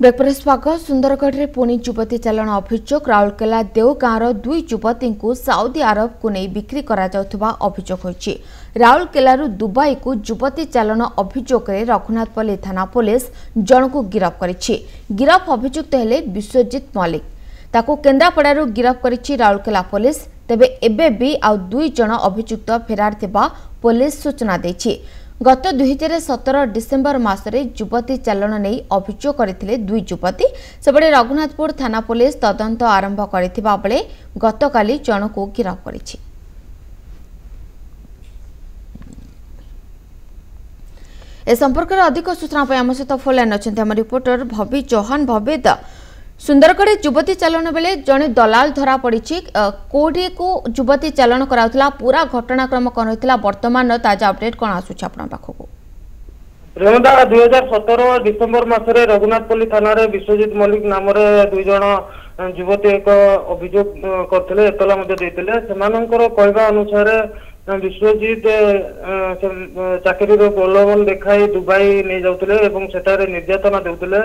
Breakfast पाक सुंदरगढ़ में पुणी युवती चालाण अभियोग राउरकेला देव गाँवर दुई युवती को साउदी अरब को नहीं बिक्री करा जाउथबा अभियोग होइछि। राउरकेला दुबई को युवती चालाण अभियोग में रघुनाथपल्ली थाना पुलिस जन को गिरफ्त करिछि। गिरफ्त अभियुक्त हेले विश्वजीत मल्लिक। ताको केन्द्रापड़ा गिरफ्त करिछि राउरकेला पुलिस। तेबे एबे भी आउ दुई जन अभियुक्त फेरार थिबा पुलिस सूचना दैछि। गत 2017 डिसेम्बर मासरे युवती चालाण नहीं अभियोग करथिले दुई युवती। सेबडे रघुनाथपुर थाना पुलिस तदंत आरंभ करथिबा बेले गतकाली जन को गिरफ्त करिछि। ए संपर्क में अधिक सूचना आम सहित फोन लाइन अच्छा आम रिपोर्टर भवी चौहान। भवी सुंदरगढ़ युवती चालाण बेले जड़े दलाल धरा पड़ी कोठी को युवती चालाण कराउथला पूरा घटनाक्रम कौन होता वर्तमान ताजा अपडेट कौन आसूछ आपण पाखक? प्रेमदा 2017 डिसेम्बर मासरे रघुनाथपल्ली थाना विश्वजीत मल्लिक नाम दुई जन युवती एक अभियोग करते एतला कहवा अनुसार विश्वजीत चाकरी प्रलोभन देखाई दुबई नहीं जाते निर्यातना देउतिले।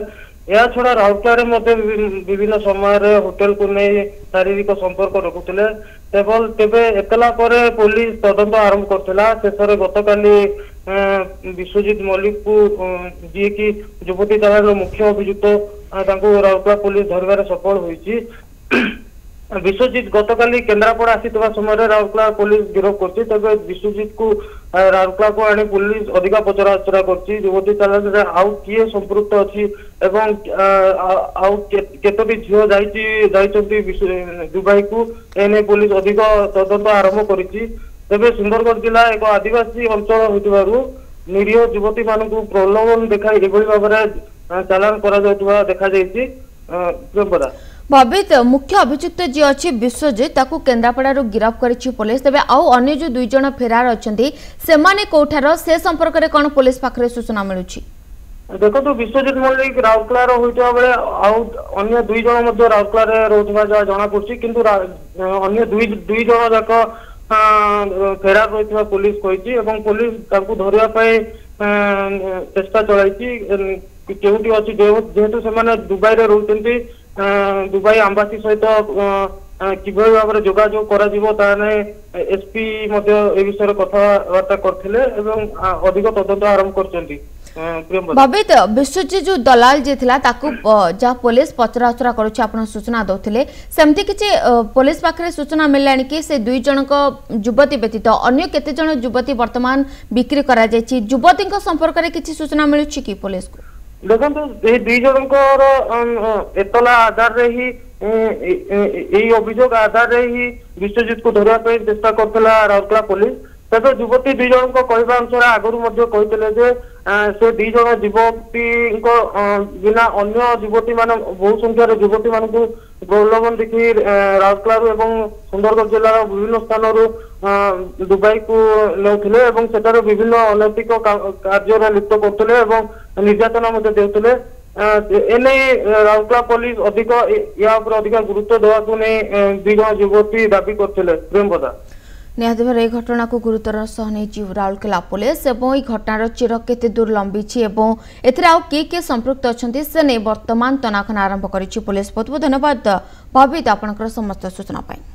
या छड़ा राउरकेला विभिन्न समय होटेल को नहीं शारीरिक संपर्क रखुले। तेबे एतला पुलिस तदंत आरंभ करथिला। शेषे गतकाली विश्वजीत मल्लिक को जी की युवती चालाण मुख्य अभियुक्त राउरकेला पुलिस धरबार सफल होइछि। विश्वजीत गतकाली केन्द्रापड़ा आसीथिबा समय राउरकेला पुलिस गिरफ्त करछि। तबे विश्वजीत को राउरकेला को आनी पुलिस अधिका पचराउचरा करछि। युवती चालाण रे आउ किए संपृक्त अछि एवं आउ केतोटी झियो जाइछन्ति दुबई को एने पुलिस अधिक तदंत आरंभ करिछि। तबे सुंदरगढ़ जिला एक आदिवासी अंचल होइतिबारु निरीह युवती मानकु प्रलोभन देखाई एभली भाबरे चालाण करा जाउतबा देखा जाइछि। भवित मुख्य अभियुक्त जी अच्छी विश्वजीत ताकू केन्द्रापड़ा गिरफ्त करिछि पुलिस। तेबे आउ अन्य जो दुई जन फेरार अछंती सेमाने कोठार से संपर्क रे कोन पुलिस पाखरे सूचना मिलुछि? देखो विश्वजीत मल्लिक राउरकेला होइता बेले आउ अन्य दुई जन मध्ये राउरकेला रहउथबा जना पड़छि। किंतु अन्य दुई जन जाक फेरार रहितबा पुलिस कहिछि एवं पुलिस ताकू धरिया पय चेष्टा चलाइछि। केउटी अछि जेहेतु से दुबई रे रहउछन्ति दुबई आम्बासी सहित किभली भाव में जोगाजोग कर एसपी ए विषय कथबार्ता करथिले एवं अधिक तदंत आरंभ करछन्ति। भवित विश्वजीत जो दलाल जे थिला ताकू जा पुलिस पचराउचरा करूछि आपण सूचना दउथिले सेमति किछि पुलिस पाखरे सूचना मिललानी कि से दुई जनक युवती व्यतीत अन्य केते जन युवती वर्तमान बिक्री करा जायछि। युवतीक संपर्क रे किछि सूचना मिलुछि कि पुलिस को? देखो दुई जनकर एतला आधार रे ही अभियोग आधार रे ही विश्वजीत को धरवा चेष्टा करथिला राउरकेला पुलिस। तबे युवती दुई जन कहवा अनुसार आगुरी कहते से दुई जन युवती बिना अन्य युवती मान बहु संख्यार युवती मान प्रलोभन देखी राउरकेला एवं सुंदरगढ़ जिलार विभिन्न स्थान दुबई को नौथिले एवं सेठार विभिन्न अनैतिक कार्य लिप्त करथिले एवं निर्यातना देउथिले। एने राउरकेला पुलिस अधिक या अधिक गुरुत्व देवाकू नहीं दुई जन युवती दाबी करथिले। प्रेमदा निहाती भाव घटना को गुरुतर सह नहीं राउरकेला पुलिस एवं ई घटनार चिर केते दूर लंबी किए संपृक्त अच्छा से नहीं वर्तमान तनाखना आरंभ करिछि पुलिस। बहुत बहुत धन्यवाद भवित आपनकर समस्त सूचना पाई।